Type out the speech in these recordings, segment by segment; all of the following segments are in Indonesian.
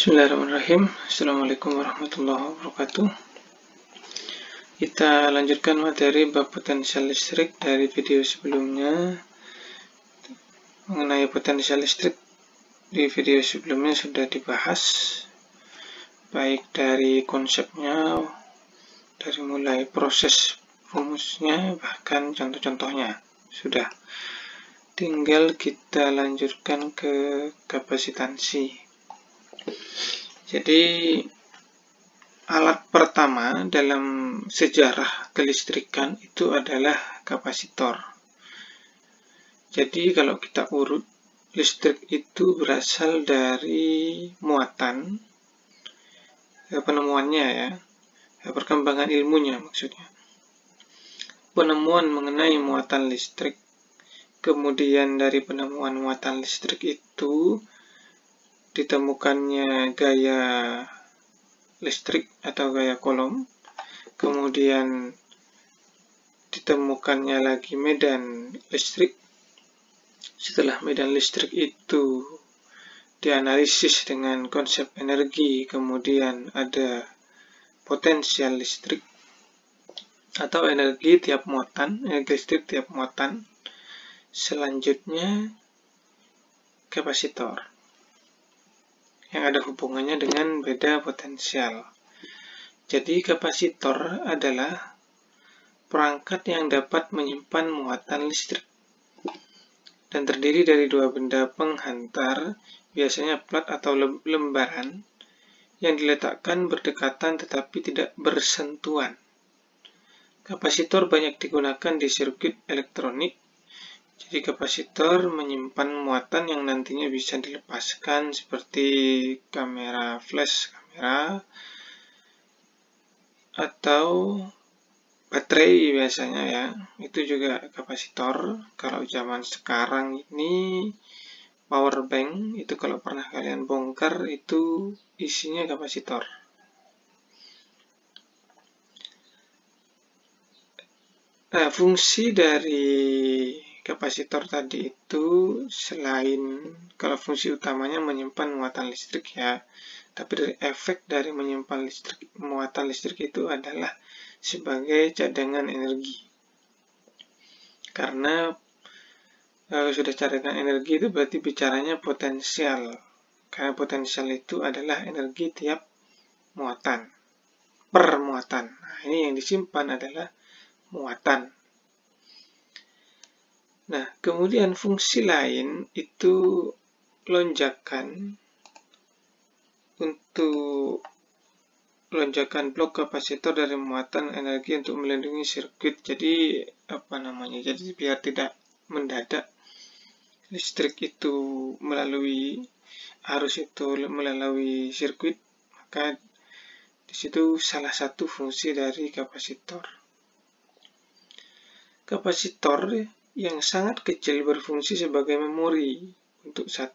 Bismillahirrahmanirrahim. Assalamualaikum warahmatullahi wabarakatuh. Kita lanjutkan materi bab potensial listrik dari video sebelumnya. Mengenai potensial listrik di video sebelumnya sudah dibahas, baik dari konsepnya, dari mulai proses rumusnya, bahkan contoh-contohnya sudah. Tinggal kita lanjutkan ke kapasitansi. Jadi alat pertama dalam sejarah kelistrikan itu adalah kapasitor. Jadi kalau kita urut, listrik itu berasal dari muatan, penemuannya ya, perkembangan ilmunya maksudnya. Penemuan mengenai muatan listrik, kemudian dari penemuan muatan listrik itu ditemukannya gaya listrik atau gaya Coulomb, kemudian ditemukannya lagi medan listrik. Setelah medan listrik itu dianalisis dengan konsep energi, kemudian ada potensial listrik atau energi tiap muatan, energi listrik tiap muatan. Selanjutnya kapasitor yang ada hubungannya dengan beda potensial. Jadi kapasitor adalah perangkat yang dapat menyimpan muatan listrik dan terdiri dari dua benda penghantar, biasanya plat atau lembaran, yang diletakkan berdekatan tetapi tidak bersentuhan. Kapasitor banyak digunakan di sirkuit elektronik. Jadi kapasitor menyimpan muatan yang nantinya bisa dilepaskan seperti kamera flash kamera atau baterai biasanya ya. Itu juga kapasitor. Kalau zaman sekarang ini power bank itu kalau pernah kalian bongkar itu isinya kapasitor. Nah, fungsi dari kapasitor tadi itu selain kalau fungsi utamanya menyimpan muatan listrik ya, tapi dari efek dari menyimpan muatan listrik itu adalah sebagai cadangan energi. Karena kalau sudah cadangan energi itu berarti bicaranya potensial. Karena potensial itu adalah energi tiap muatan per muatan. Nah, ini yang disimpan adalah muatan. Nah, kemudian fungsi lain itu lonjakan untuk lonjakan blok kapasitor dari muatan energi untuk melindungi sirkuit. Jadi jadi biar tidak mendadak listrik itu melalui arus itu melalui sirkuit, maka di situ salah satu fungsi dari kapasitor. Kapasitor yang sangat kecil berfungsi sebagai memori untuk 1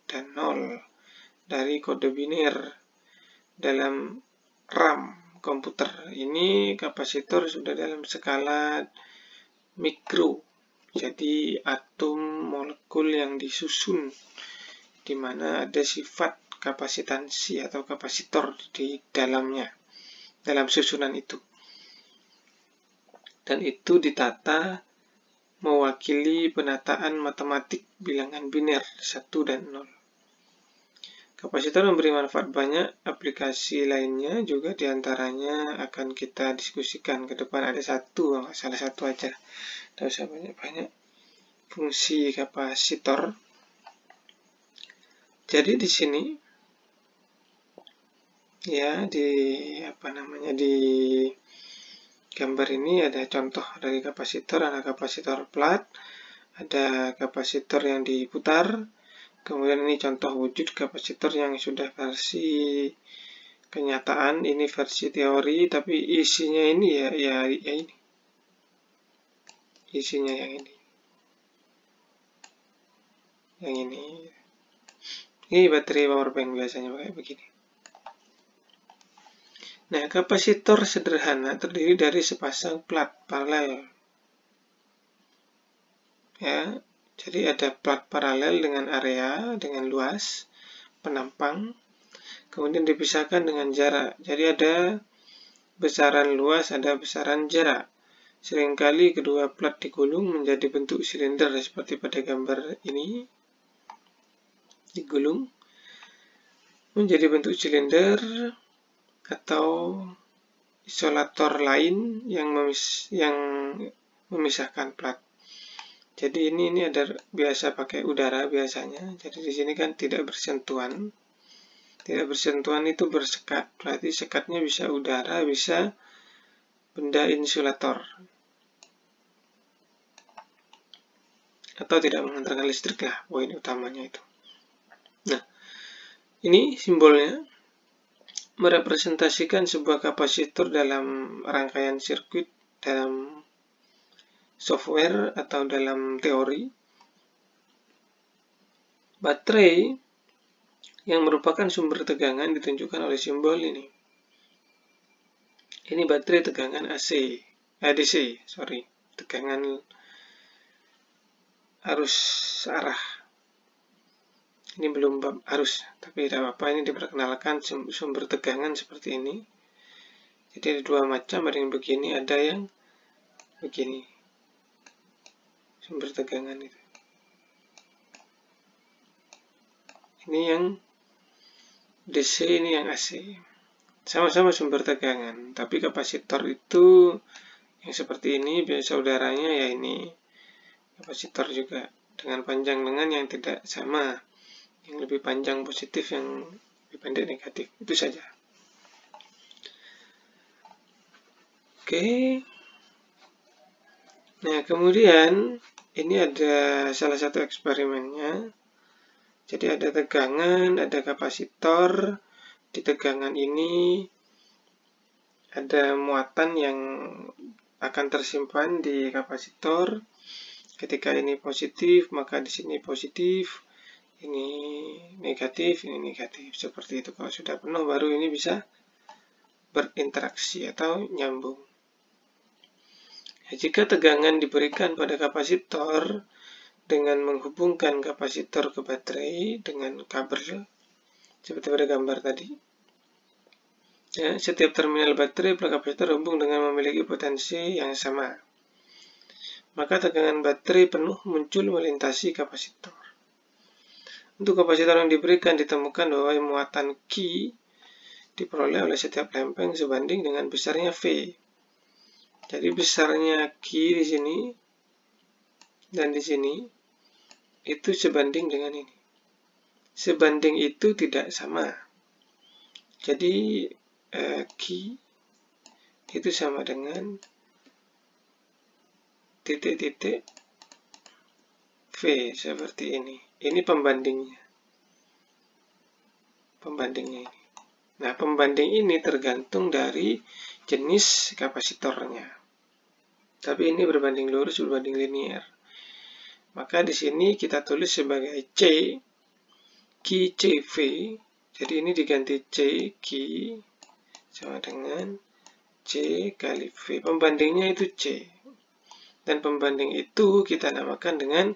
dan 0 dari kode biner dalam RAM komputer. Ini kapasitor sudah dalam skala mikro, jadi atom molekul yang disusun di mana ada sifat kapasitansi atau kapasitor di dalamnya, dalam susunan itu. Dan itu ditata mewakili penataan matematik bilangan biner 1 dan 0. Kapasitor memberi manfaat banyak, aplikasi lainnya juga diantaranya akan kita diskusikan ke depan. Ada salah satu aja, tidak usah banyak-banyak. Fungsi kapasitor. Jadi di sini ya di gambar ini ada contoh dari kapasitor, ada kapasitor plat, ada kapasitor yang diputar, kemudian ini contoh wujud kapasitor yang sudah versi kenyataan, ini versi teori, tapi isinya ini ya ini. Isinya yang ini. Yang ini. Ini baterai powerbank biasanya kayak begini. Nah, kapasitor sederhana terdiri dari sepasang plat paralel. Ya, jadi ada plat paralel dengan area, dengan luas, penampang, kemudian dipisahkan dengan jarak. Jadi ada besaran luas, ada besaran jarak. Seringkali kedua plat digulung menjadi bentuk silinder seperti pada gambar ini. Digulung menjadi bentuk silinder atau isolator lain yang memisahkan plat. Jadi ini ada biasa pakai udara biasanya. Jadi di sini kan tidak bersentuhan. Tidak bersentuhan itu bersekat. Berarti sekatnya bisa udara, bisa benda insulator. Atau tidak mengantarkan listrik lah, poin utamanya itu. Nah, ini simbolnya merepresentasikan sebuah kapasitor dalam rangkaian sirkuit dalam software atau dalam teori. Baterai yang merupakan sumber tegangan ditunjukkan oleh simbol ini. Ini baterai tegangan DC, tegangan arus arah. Ini belum bab arus, tapi tidak apa-apa, ini diperkenalkan sumber tegangan seperti ini. Jadi ada dua macam, ada yang begini, ada yang begini. Sumber tegangan itu. Ini yang DC, ini yang AC. Sama-sama sumber tegangan, tapi kapasitor itu yang seperti ini, biasa udaranya ya ini. Kapasitor juga dengan panjang lengan yang tidak sama. Yang lebih panjang positif, yang lebih pendek negatif. Itu saja. Oke. Nah, kemudian ini ada salah satu eksperimennya. Jadi ada tegangan, ada kapasitor. Di tegangan ini ada muatan yang akan tersimpan di kapasitor. Ketika ini positif, maka di sini positif. Ini negatif, ini negatif. Seperti itu. Kalau sudah penuh, baru ini bisa berinteraksi atau nyambung. Jika tegangan diberikan pada kapasitor dengan menghubungkan kapasitor ke baterai dengan kabel, seperti pada gambar tadi. Ya, setiap terminal baterai pada kapasitor terhubung dengan memiliki potensi yang sama. Maka tegangan baterai penuh muncul melintasi kapasitor. Untuk kapasitor yang diberikan ditemukan bahwa muatan Q diperoleh oleh setiap lempeng sebanding dengan besarnya V. Jadi besarnya Q di sini dan di sini itu sebanding dengan ini. Sebanding itu tidak sama. Jadi Q itu sama dengan titik-titik V seperti ini. Ini pembandingnya. Pembandingnya ini. Nah, pembanding ini tergantung dari jenis kapasitornya. Tapi ini berbanding lurus, berbanding linear. Maka di sini kita tulis sebagai C, QCV. Jadi ini diganti C, Q sama dengan C kali V. Pembandingnya itu C. Dan pembanding itu kita namakan dengan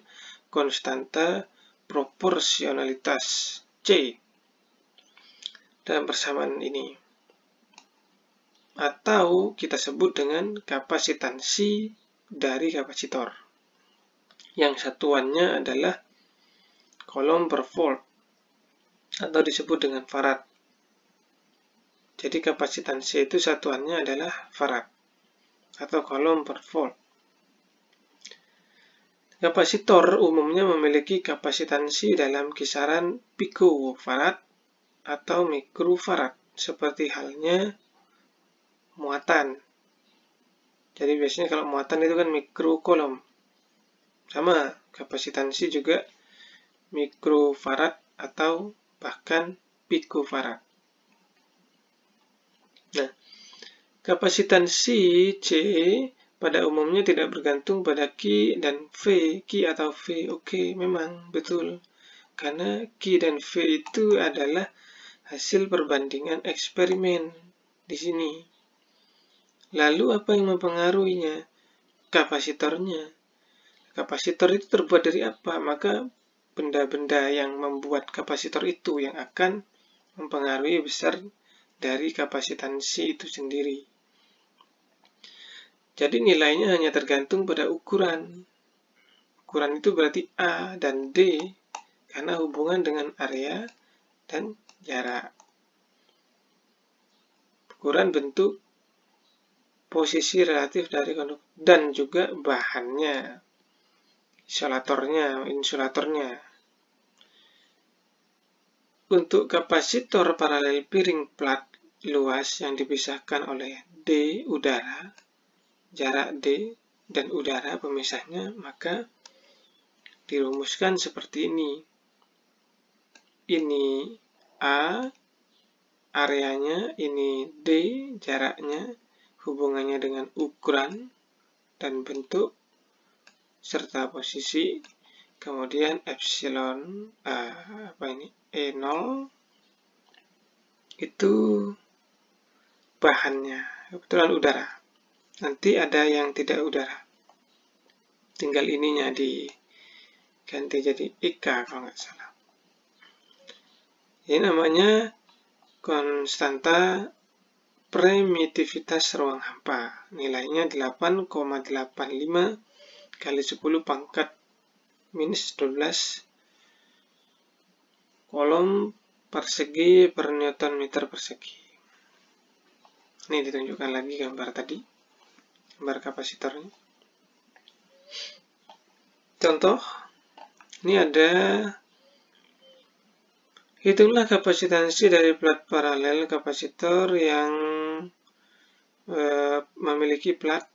konstanta proporsionalitas C dalam persamaan ini. Atau kita sebut dengan kapasitansi dari kapasitor. Yang satuannya adalah coulomb per volt atau disebut dengan farad. Jadi kapasitansi itu satuannya adalah farad atau coulomb per volt. Kapasitor umumnya memiliki kapasitansi dalam kisaran picofarad atau mikrofarad, seperti halnya muatan. Jadi biasanya kalau muatan itu kan mikrocoulomb. Sama, kapasitansi juga mikrofarad atau bahkan picofarad. Nah, kapasitansi C pada umumnya tidak bergantung pada Q dan V. Q atau V, oke, memang betul. Karena Q dan V itu adalah hasil perbandingan eksperimen di sini. Lalu apa yang mempengaruhinya? Kapasitornya. Kapasitor itu terbuat dari apa? Maka benda-benda yang membuat kapasitor itu yang akan mempengaruhi besar dari kapasitansi itu sendiri. Jadi nilainya hanya tergantung pada ukuran. Ukuran itu berarti A dan D karena hubungan dengan area dan jarak. Ukuran bentuk, posisi relatif dari konduktor, dan juga bahannya, insulatornya. Untuk kapasitor paralel piring plat luas yang dipisahkan oleh D udara, jarak D dan udara pemisahnya, maka dirumuskan seperti ini. Ini A, areanya, ini D, jaraknya, hubungannya dengan ukuran dan bentuk, serta posisi, kemudian epsilon, E0, itu bahannya, kebetulan udara. Nanti ada yang tidak udara. Tinggal ininya diganti jadi IK kalau nggak salah. Ini namanya konstanta permitivitas ruang hampa. Nilainya 8,85 kali 10 pangkat minus 12 kolom persegi per Newton meter persegi. Ini ditunjukkan lagi gambar tadi, gambar kapasitornya. Contoh, ini ada hitunglah kapasitansi dari plat paralel kapasitor yang memiliki plat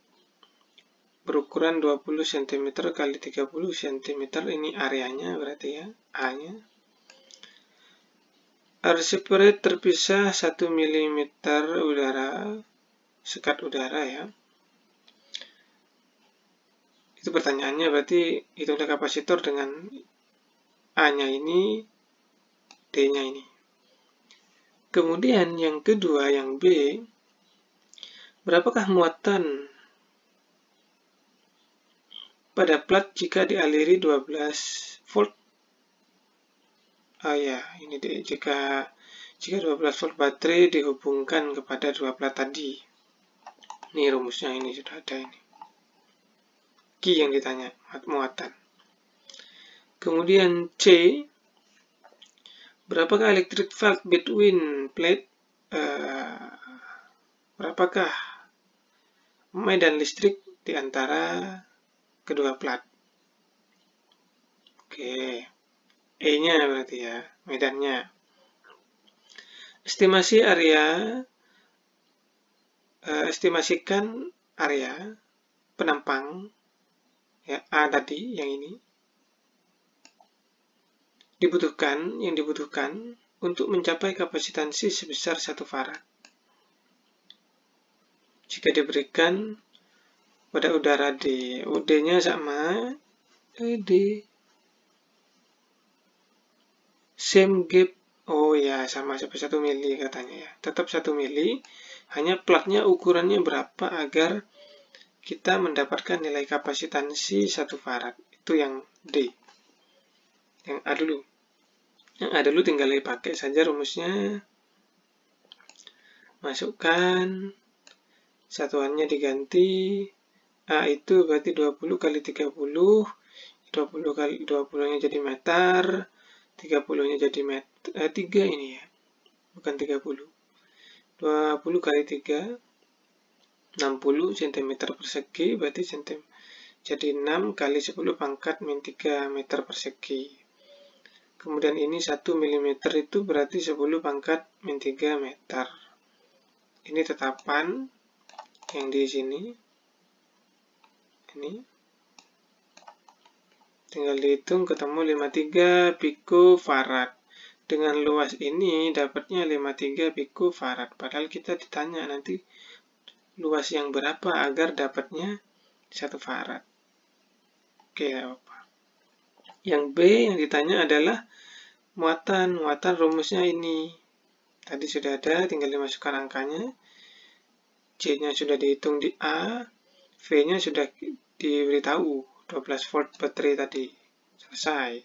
berukuran 20 cm kali 30 cm. Ini areanya berarti ya, A-nya. Are separate terpisah 1 mm udara, sekat udara ya. Itu pertanyaannya, berarti hitunglah kapasitor dengan A-nya ini, D-nya ini. Kemudian yang kedua, yang B, berapakah muatan pada plat jika dialiri 12 volt? Ini deh, jika 12 volt baterai dihubungkan kepada dua plat tadi. Ini rumusnya, ini sudah ada ini. Q yang ditanya, muatan. Kemudian C, berapakah electric field between plate? Berapakah medan listrik di antara kedua plat? Oke, E-nya berarti ya, medannya. Estimasi area, estimasikan area penampang, ya, A tadi, yang ini. Yang dibutuhkan untuk mencapai kapasitansi sebesar 1 farad. Jika diberikan pada udara D, UD-nya sama, D, same gap, sama seperti 1 mili katanya ya, tetap 1 mili, hanya platnya ukurannya berapa agar kita mendapatkan nilai kapasitansi 1 farad, itu yang D. Yang A dulu tinggal dipakai saja rumusnya, masukkan, satuannya diganti, A itu berarti 20 kali 30, 20 kali 20-nya jadi meter, 30-nya jadi meter, 3 ini ya, bukan 30. 20 kali 3, 60 cm persegi, berarti jadi 6 kali 10 pangkat min 3 meter persegi. Kemudian ini 1 mm itu berarti 10 pangkat min 3 meter. Ini tetapan yang di sini. Ini tinggal dihitung, ketemu 53 picofarad. Dengan luas ini dapatnya 53 picofarad. Padahal kita ditanya nanti luas yang berapa agar dapatnya 1 farad. Oke, apa? Yang B yang ditanya adalah muatan rumusnya ini. Tadi sudah ada, tinggal dimasukkan angkanya. C-nya sudah dihitung di A, V-nya sudah diberitahu, 12 volt baterai tadi. Selesai.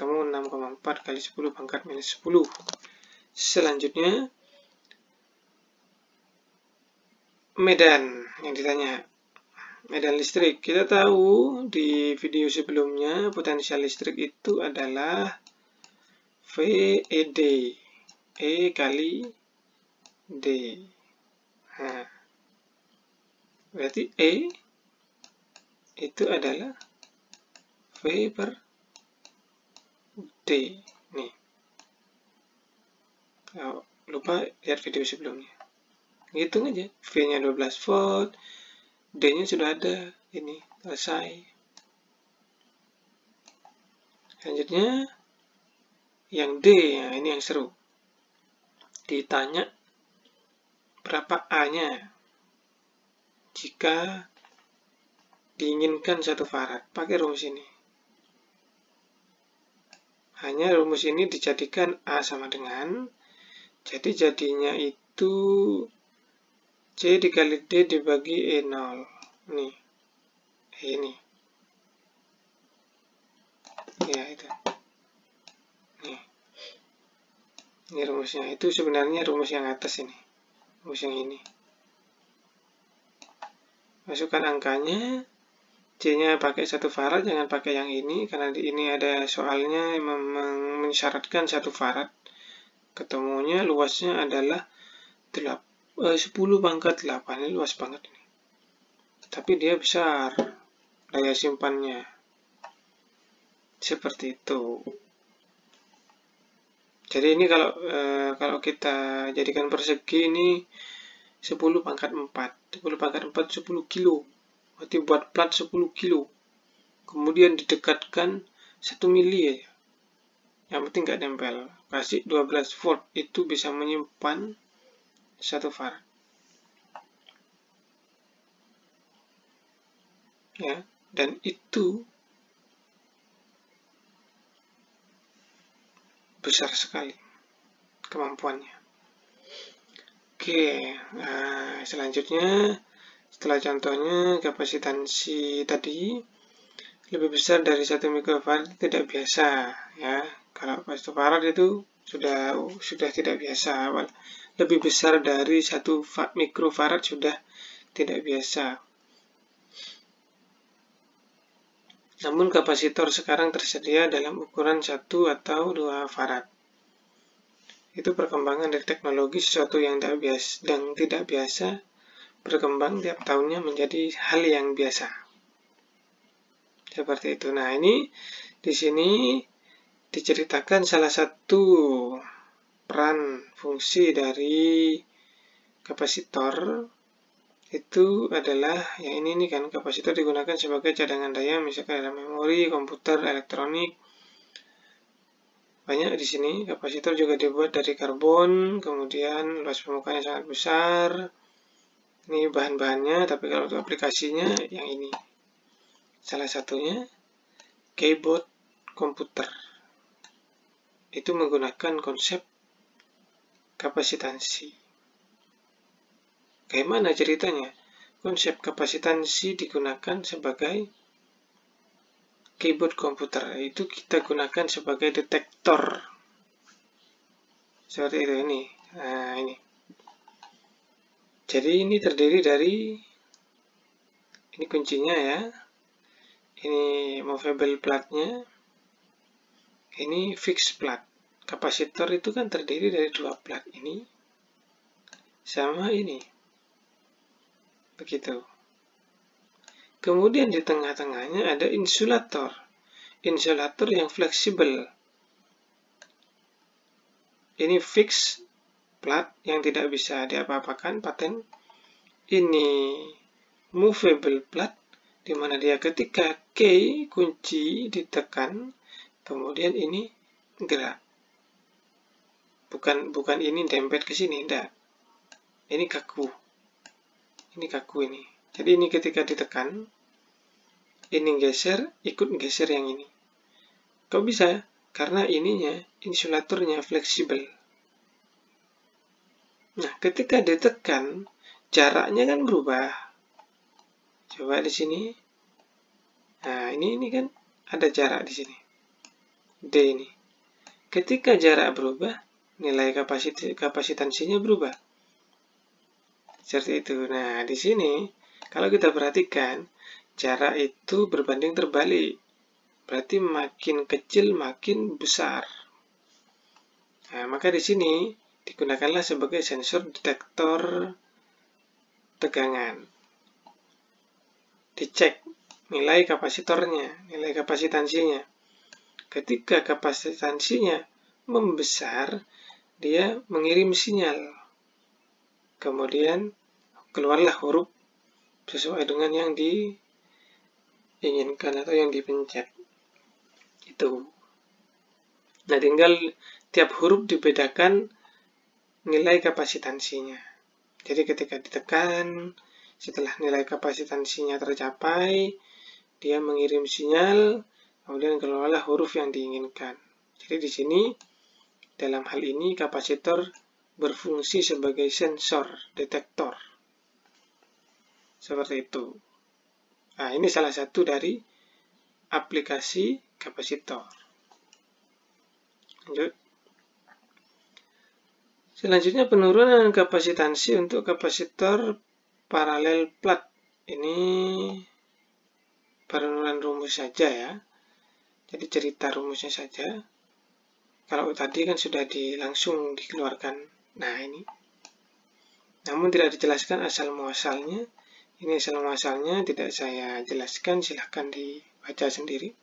ketemu 6,4 kali 10 pangkat minus 10. Selanjutnya, medan yang ditanya. Medan listrik. Kita tahu di video sebelumnya potensial listrik itu adalah VED. E kali D. Nah, berarti E itu adalah V per D. Nih. Kalau lupa lihat video sebelumnya. Hitung aja. V-nya 12 volt. D-nya sudah ada. Ini selesai. Selanjutnya yang D, ya, ini yang seru. Ditanya berapa A-nya jika diinginkan 1 farad. Pakai rumus ini. Hanya rumus ini dijadikan A sama dengan, jadi jadinya itu C dikali D dibagi E0. Nih. Ini. Ya, itu. Nih. Ini rumusnya. Itu sebenarnya rumus yang atas ini. Rumus yang ini. Masukkan angkanya. C-nya pakai 1 farad, jangan pakai yang ini. Karena di ini ada soalnya yang mensyaratkan 1 farad. Ketemunya luasnya adalah 10 pangkat 8. Ini luas banget ini. Tapi dia besar. Daya simpannya. Seperti itu. Jadi ini kalau kita jadikan persegi ini 10 pangkat 4. 10 pangkat 4 10 kilo. Berarti buat plat 10 kilo. Kemudian didekatkan 1 mili aja. Yang penting nggak nempel. Kasih 12 volt. Itu bisa menyimpan 1 farad. Ya, dan itu besar sekali kemampuannya. Oke, nah, selanjutnya setelah contohnya kapasitansi tadi lebih besar dari 1 mikrofarad tidak biasa, ya. Kalau 1 farad itu sudah tidak biasa. Lebih besar dari 1 mikrofarad sudah tidak biasa. Namun kapasitor sekarang tersedia dalam ukuran 1 atau 2 farad. Itu perkembangan dari teknologi, sesuatu yang tidak biasa berkembang tiap tahunnya menjadi hal yang biasa. Seperti itu. Nah, ini di sini diceritakan salah satu peran fungsi dari kapasitor. Itu adalah yang ini kan, kapasitor digunakan sebagai cadangan daya misalkan dalam memori, komputer, elektronik. Banyak di sini. Kapasitor juga dibuat dari karbon, kemudian luas permukaannya sangat besar. Ini bahan-bahannya, tapi kalau untuk aplikasinya yang ini. Salah satunya keyboard komputer. Itu menggunakan konsep kapasitansi. Bagaimana ceritanya? Konsep kapasitansi digunakan sebagai keyboard komputer. Itu kita gunakan sebagai detektor. Seperti itu ini. Nah, ini. Jadi ini terdiri dari, ini kuncinya ya. Ini movable platnya. Ini fixed plat. Kapasitor itu kan terdiri dari 2 plat. Ini sama ini. Begitu. Kemudian di tengah-tengahnya ada insulator. Insulator yang fleksibel. Ini fixed plat yang tidak bisa diapa-apakan, paten. Ini movable plat, di mana dia ketika key kunci ditekan, kemudian ini gerak. Bukan ini dempet ke sini, enggak. Ini kaku. Ini kaku ini. Jadi ini ketika ditekan, ini geser, ikut geser yang ini. Kok bisa? Karena ininya, insulatornya fleksibel. Nah, ketika ditekan, jaraknya kan berubah. Coba di sini. Nah, ini kan ada jarak di sini. D ini. Ketika jarak berubah, nilai kapasitansinya berubah. Seperti itu. Nah, di sini kalau kita perhatikan, jarak itu berbanding terbalik. Berarti makin kecil makin besar. Nah, maka di sini digunakanlah sebagai sensor detektor tegangan. Dicek nilai kapasitornya, nilai kapasitansinya. Ketika kapasitansinya membesar, dia mengirim sinyal. Kemudian keluarlah huruf sesuai dengan yang diinginkan atau yang dipencet. Itu. Nah, tinggal tiap huruf dibedakan nilai kapasitansinya. Jadi ketika ditekan, setelah nilai kapasitansinya tercapai, dia mengirim sinyal, kemudian keluarlah huruf yang diinginkan. Jadi di sini, dalam hal ini kapasitor berfungsi sebagai sensor, detektor. Seperti itu. Nah, ini salah satu dari aplikasi kapasitor. Lanjut. Selanjutnya penurunan kapasitansi untuk kapasitor paralel plat. Ini penurunan rumus saja ya. Jadi cerita rumusnya saja. Kalau tadi kan sudah langsung dikeluarkan. Nah ini. Namun tidak dijelaskan asal muasalnya. Ini asal muasalnya tidak saya jelaskan. Silahkan dibaca sendiri.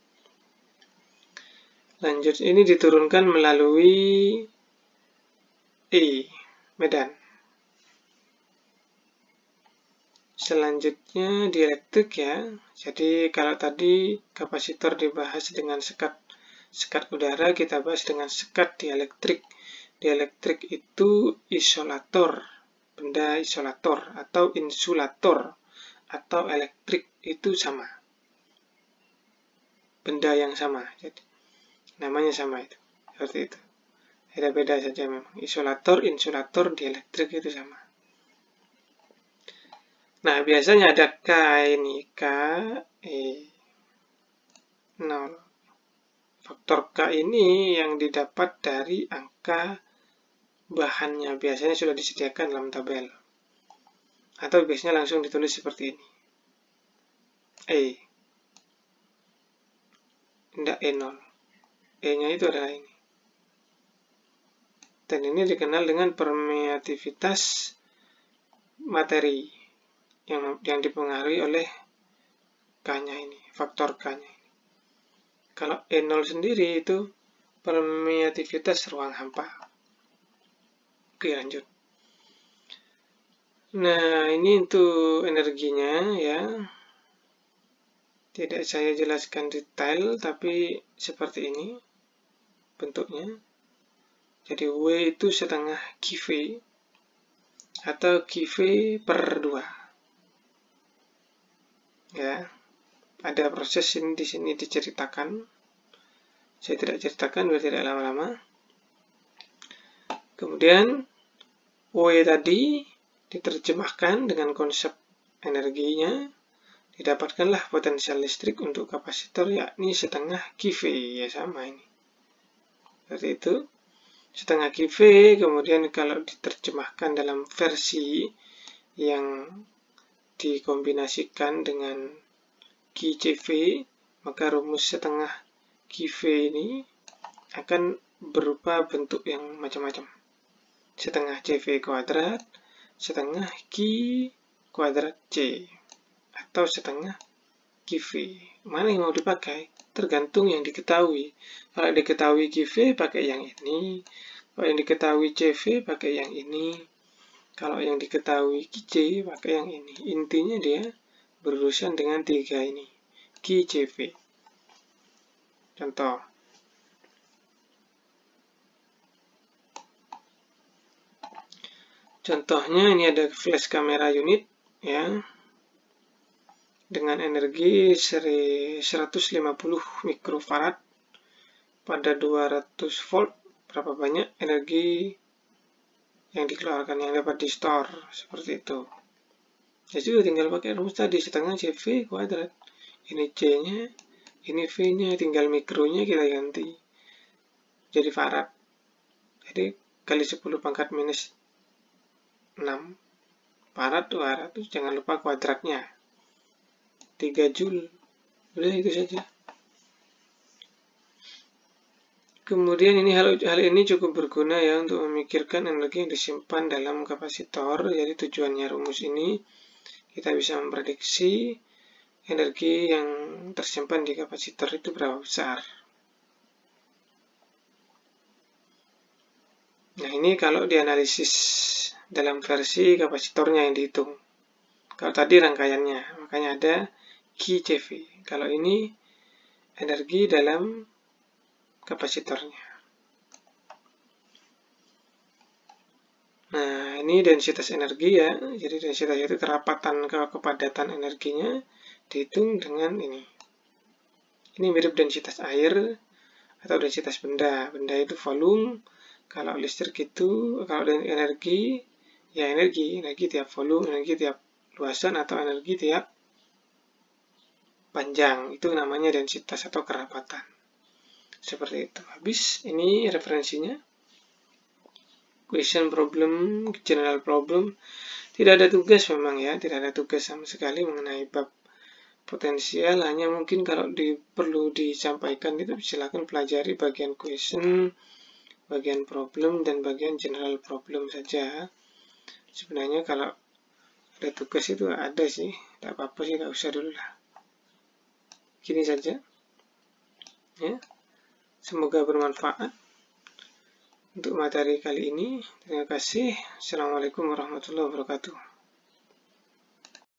Lanjut, ini diturunkan melalui Medan. Selanjutnya dielektrik ya. Jadi kalau tadi kapasitor dibahas dengan sekat udara, kita bahas dengan sekat dielektrik. Dielektrik itu isolator, benda isolator atau insulator atau elektrik itu sama. Benda yang sama. Jadi namanya sama itu. Seperti itu. Beda-beda saja memang. Isolator, insulator, dielektrik itu sama. Nah, biasanya ada K ini, K, E, 0. Faktor K ini yang didapat dari angka bahannya. Biasanya sudah disediakan dalam tabel. Atau biasanya langsung ditulis seperti ini. E. Tidak E0. E-nya itu adalah ini. Dan ini dikenal dengan permeativitas materi yang dipengaruhi oleh K-nya ini, faktor K-nya ini. Kalau E0 sendiri itu permeativitas ruang hampa. Oke, lanjut. Nah, ini untuk energinya ya. Tidak saya jelaskan detail, tapi seperti ini bentuknya. Jadi W itu setengah kV atau kV per 2. Ya, ada proses ini di sini diceritakan. Saya tidak ceritakan biar tidak lama-lama. Kemudian W tadi diterjemahkan dengan konsep energinya. Didapatkanlah potensial listrik untuk kapasitor yakni setengah kV. Ya sama ini. Seperti itu. Setengah kV, kemudian kalau diterjemahkan dalam versi yang dikombinasikan dengan QCV, maka rumus setengah QV ini akan berupa bentuk yang macam-macam. Setengah CV kuadrat, setengah Q kuadrat C, atau setengah QV. Mana yang mau dipakai? Tergantung yang diketahui. Kalau diketahui QV, pakai yang ini. Kalau yang diketahui CV, pakai yang ini. Kalau yang diketahui QC, pakai yang ini. Intinya dia berurusan dengan 3 ini. QCV. Contoh. Contohnya ini ada flash camera unit ya. Dengan energi 150 mikrofarad pada 200 volt. Berapa banyak energi yang dikeluarkan, yang dapat di store, seperti itu. Jadi tinggal pakai rumus tadi, setengah CV kuadrat. Ini C-nya, ini V-nya, tinggal mikronya kita ganti. jadi farad. Jadi kali 10 pangkat minus 6 farad, terus jangan lupa kuadratnya 3 Joule. Udah itu saja. Kemudian hal ini cukup berguna ya untuk memikirkan energi yang disimpan dalam kapasitor. Jadi tujuannya rumus ini kita bisa memprediksi energi yang tersimpan di kapasitor itu berapa besar. Nah, ini kalau dianalisis dalam versi kapasitornya yang dihitung. Kalau tadi rangkaiannya, makanya ada QCV. Kalau ini energi dalam kapasitornya. Nah, ini densitas energi ya. Jadi densitas itu kerapatan kepadatan energinya dihitung dengan ini. Ini mirip densitas air atau densitas benda. Benda itu volume. Kalau listrik itu, kalau energi, ya energi tiap volume, energi tiap luasan, atau energi tiap panjang. Itu namanya densitas atau kerapatan. Seperti itu. Habis, ini referensinya. Question problem, general problem. Tidak ada tugas memang ya, tidak ada tugas sama sekali mengenai bab potensial. Hanya mungkin kalau perlu disampaikan itu silakan pelajari bagian question, bagian problem, dan bagian general problem saja. Sebenarnya kalau ada tugas itu ada sih, tidak apa-apa sih, tidak usah dulu lah. Gini saja. Ya. Semoga bermanfaat untuk materi kali ini. Terima kasih. Assalamualaikum warahmatullahi wabarakatuh.